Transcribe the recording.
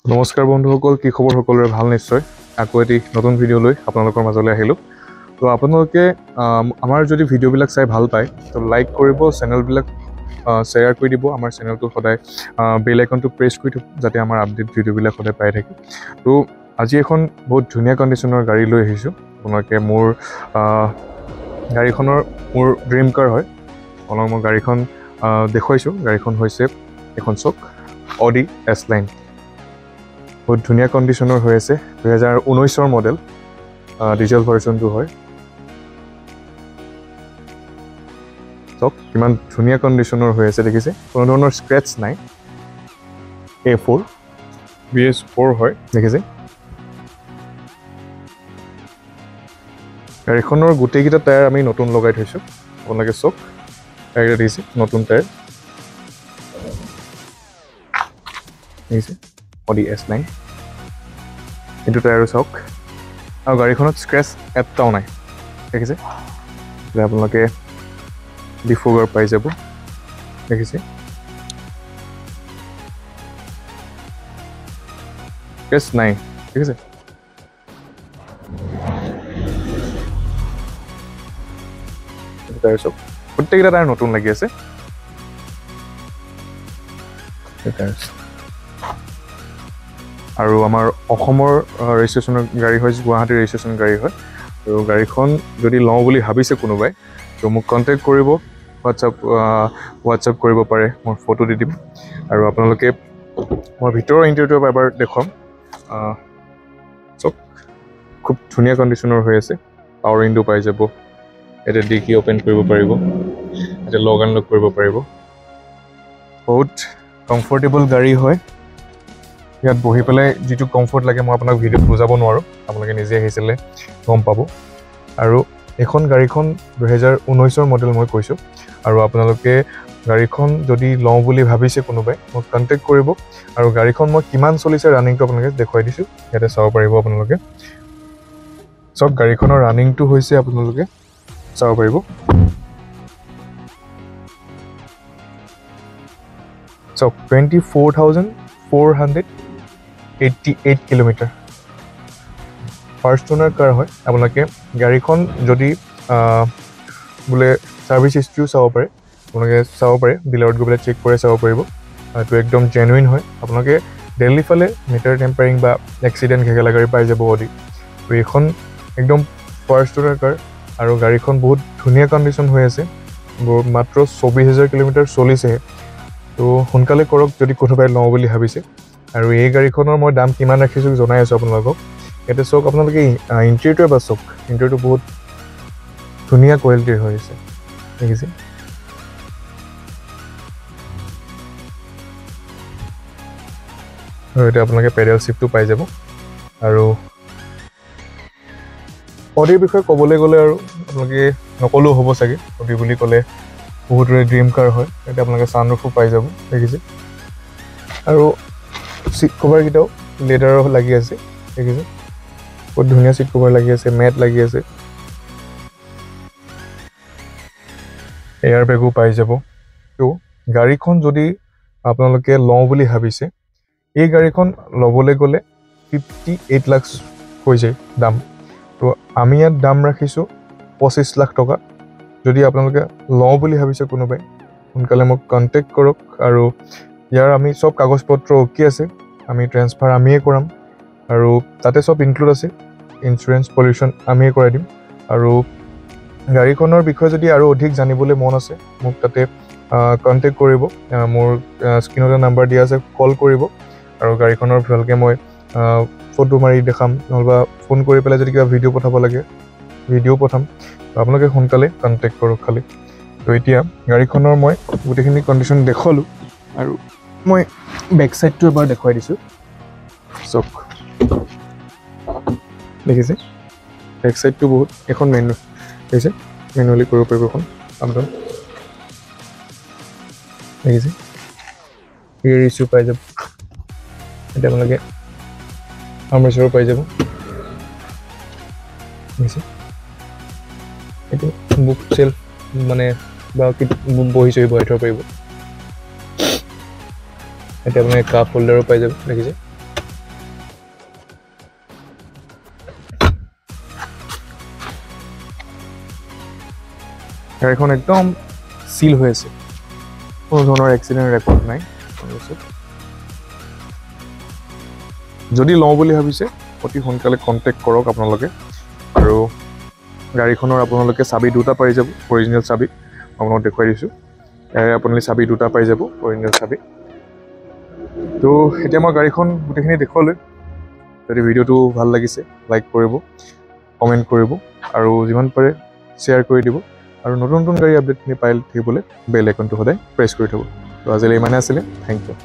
নমস্কাৰ বন্ধুসকল, কি খবৰ? সকলোৰে ভাল নিশ্চয়। আকৌ এটি নতুন ভিডিঅ' লৈ আপোনালোকৰ মাজলৈ আহিলোঁ। তো আপোনালোকে আমাৰ যদি ভিডিঅ'বিলাক চাই ভাল পায় তো লাইক কৰিব, চেনেলবিলাক শ্বেয়াৰ কৰি দিব। আমাৰ চেনেলটো সদায় বেল আইকনটো প্ৰেছ কৰি থ'ব যাতে আমাৰ আপডেট ভিডিঅ'বিলাক সদায় পাই থাকে। তো আজি এখন বহুত ধুনীয়া কণ্ডিশ্যনৰ গাড়ী লৈ আহিছোঁ। আপোনালোকে মোৰ গাড়ীখনৰ মোৰ ড্ৰিম কাৰ হয়। আপোনালোকক মই গাড়ীখন দেখুৱাইছোঁ। গাড়ীখন হৈছে এখন চক অডি S-Line। বহুত ধুনীয়া কণ্ডিশ্যনৰ হৈ আছে। 2019 মডেল, ডিজেল ভাৰ্চনটো হয়। চক কিমান ধুনীয়া কণ্ডিশ্যনৰ হৈ আছে দেখিছে, কোনো ধৰণৰ স্ক্ৰেচ নাই। A4 BS4 হয় দেখিছে। গাড়ীখনৰ গোটেইকেইটা টায়াৰ আমি নতুন লগাই থৈছোঁ। আপোনালোকে চক টায়াৰকেইটা দেখিছে, নতুন টায়াৰ দেখিছে। অডি S-Line এইটো টায়াৰো চাওক, আৰু গাড়ীখনত স্ক্ৰেচ এটাও নাই দেখিছে। আপোনালোকে ডিফগাৰ পাই যাব দেখিছে। স্ক্ৰেচ নাই দেখিছে। টায়াৰ চাওক, প্ৰত্যেককেইটা টায়াৰ নতুন লাগি আছে। আৰু আমাৰ অসমৰ ৰেজিষ্ট্ৰেশ্যনৰ গাড়ী হয়, গুৱাহাটীৰ ৰেজিষ্ট্ৰেশ্যন গাড়ী হয়। আৰু গাড়ীখন যদি লওঁ বুলি ভাবিছে কোনোবাই তো মোক কণ্টেক্ট কৰিব, হোৱাটছআপ কৰিব পাৰে, মই ফটো দি দিম। আৰু আপোনালোকে মই ভিতৰৰ ইণ্টেৰিয়ৰটো এবাৰ দেখুৱাম। চব খুব ধুনীয়া কণ্ডিশ্যনৰ হৈ আছে। পাৱাৰ উইণ্ডো পাই যাব, এতিয়া ডিকি অ'পেন কৰিব পাৰিব, এতিয়া লগ আনলক কৰিব পাৰিব। বহুত কমফৰ্টেবল গাড়ী হয়। ইয়াত বহি পেলাই যিটো কমফৰ্ট লাগে মই আপোনাক ভিডিঅ'ত বুজাব নোৱাৰোঁ, আপোনালোকে নিজে আহিছিলে গম পাব। আৰু এইখন গাড়ীখন 2019 মডেল মই কৈছোঁ। আৰু আপোনালোকে গাড়ীখন যদি লওঁ বুলি ভাবিছে কোনোবাই মোক কণ্টেক্ট কৰিব। আৰু গাড়ীখন মই কিমান চলিছে ৰানিংটো আপোনালোকে দেখুৱাই দিছোঁ, ইয়াতে চাব পাৰিব আপোনালোকে। চব গাড়ীখনৰ ৰানিংটো হৈছে আপোনালোকে চাব পাৰিব। চব 24,488 কিলোমিটাৰ। ফাৰ্ষ্ট অ'নাৰ কাৰ হয়। আপোনালোকে গাড়ীখন যদি বোলে ছাৰ্ভিচ হিষ্ট্ৰীও চাব পাৰে, আপোনালোকে চাব পাৰে, ডিলাৰত গৈ পেলাই চেক কৰি চাব পাৰিব। এইটো একদম জেনুইন হয়। আপোনালোকে দিল্লী ফালে মিটাৰ টেম্পাৰিং বা এক্সিডেণ্ট ঘেগেলা গাড়ী পাই যাব অডি। তো এইখন একদম ফাৰ্ষ্ট অ'নাৰ কাৰ, আৰু গাড়ীখন বহুত ধুনীয়া কণ্ডিশ্যন হৈ আছে। মাত্ৰ 24,000 কিলোমিটাৰ চলিছেহে। তো সোনকালে কৰক যদি কোনোবাই লওঁ বুলি ভাবিছে। আৰু এই গাড়ীখনৰ মই দাম কিমান ৰাখিছোঁ জনাই আছোঁ আপোনালোকক। ইয়াতে চাওক, আপোনালোকে ইণ্টেৰিয়ৰটো এবাৰ চাওক। ইণ্টেৰিয়ৰটো বহুত ধুনীয়া কোৱালিটিৰ হৈ আছে দেখিছে। আৰু এতিয়া আপোনালোকে পেডেল চিফ্টটো পাই যাব। আৰু অডিৰ বিষয়ে ক'বলৈ গ'লে আৰু আপোনালোকে নক'লেও হ'ব চাগে। অডি বুলি ক'লে বহুতৰে ড্ৰিম কাৰ হয়। এতিয়া আপোনালোকে ছানৰুফো পাই যাব দেখিছে। আৰু চিট কভাৰকেইটাও লেডাৰৰ লাগি আছে দেখিছে। বহুত ধুনীয়া চিট কভাৰ লাগি আছে, মেট লাগি আছে। এয়াৰ বেগো পাই যাব। তো গাড়ীখন যদি আপোনালোকে লওঁ বুলি ভাবিছে, এই গাড়ীখন ল'বলৈ গ'লে 58 লাখ হৈ যায় দাম। তো আমি ইয়াত দাম ৰাখিছোঁ 25 লাখ টকা। যদি আপোনালোকে লওঁ বুলি ভাবিছে কোনোবাই সোনকালে মোক কণ্টেক্ট কৰক। আৰু ইয়াৰ আমি চব কাগজ পত্ৰ অ'কে আছে, আমি ট্ৰেন্সফাৰ আমিয়ে কৰাম। আৰু তাতে চব ইনক্লুড আছে, ইঞ্চুৰেঞ্চ পলিউশ্যন আমিয়ে কৰাই দিম। আৰু গাড়ীখনৰ বিষয়ে যদি আৰু অধিক জানিবলৈ মন আছে মোক তাতে কণ্টেক্ট কৰিব। মোৰ স্ক্ৰীণতে নাম্বাৰ দিয়া আছে, কল কৰিব। আৰু গাড়ীখনৰ ভালকৈ মই ফটো মাৰি দেখাম, নহ'বা ফোন কৰি পেলাই যদি কিবা ভিডিঅ' পঠাব লাগে ভিডিঅ' পঠাম। আপোনালোকে সোনকালে কণ্টেক্ট কৰক খালি। তো এতিয়া গাড়ীখনৰ মই গোটেইখিনি কণ্ডিশ্যন দেখুৱালোঁ। আৰু মই বেক চাইডটো এবাৰ দেখুৱাই দিছোঁ চক দেখিছে। বেক চাইডটো বহুত এখন দেখিছে, মেনুৱেলি কৰিব পাৰিব এখন আপডাউন দেখিছে। ৰিয়েৰ ইছ্যু পাই যাব। এতিয়া আপোনালোকে আৰ্মৰেচাৰো পাই যাব দেখিছে। এইটো বুক চেল্ফ মানে বা বহি চহি বহাই থ'ব পাৰিব। এতিয়া আপোনালোকে কাপ হোল্ডাৰো পাই যাব দেখিছে। গাড়ীখন একদম চিল হৈ আছে, কোনো ধৰণৰ এক্সিডেণ্ট ৰেকৰ্ড নাই। যদি লওঁ বুলি ভাবিছে অতি সোনকালে কণ্টেক্ট কৰক আপোনালোকে। আৰু গাড়ীখনৰ আপোনালোকে চাবি দুটা পাই যাব, অৰিজিনেল চাবি আপোনাক দেখুৱাই দিছোঁ। ইয়াৰে আপুনি চাবি দুটা পাই যাব, অৰিজিনেল চাবি। তো এতিয়া মই গাড়ীখন গোটেইখিনি দেখুৱালৈ। যদি ভিডিঅ'টো ভাল লাগিছে লাইক কৰিব, কমেণ্ট কৰিব আৰু যিমান পাৰে শ্বেয়াৰ কৰি দিব। আৰু নতুন নতুন গাড়ী আপডেটখিনি পাই থাকিবলৈ বেল আইকনটো সদায় প্ৰেছ কৰি থ'ব। তো আজিলৈ ইমানে আছিলে, থেংক ইউ।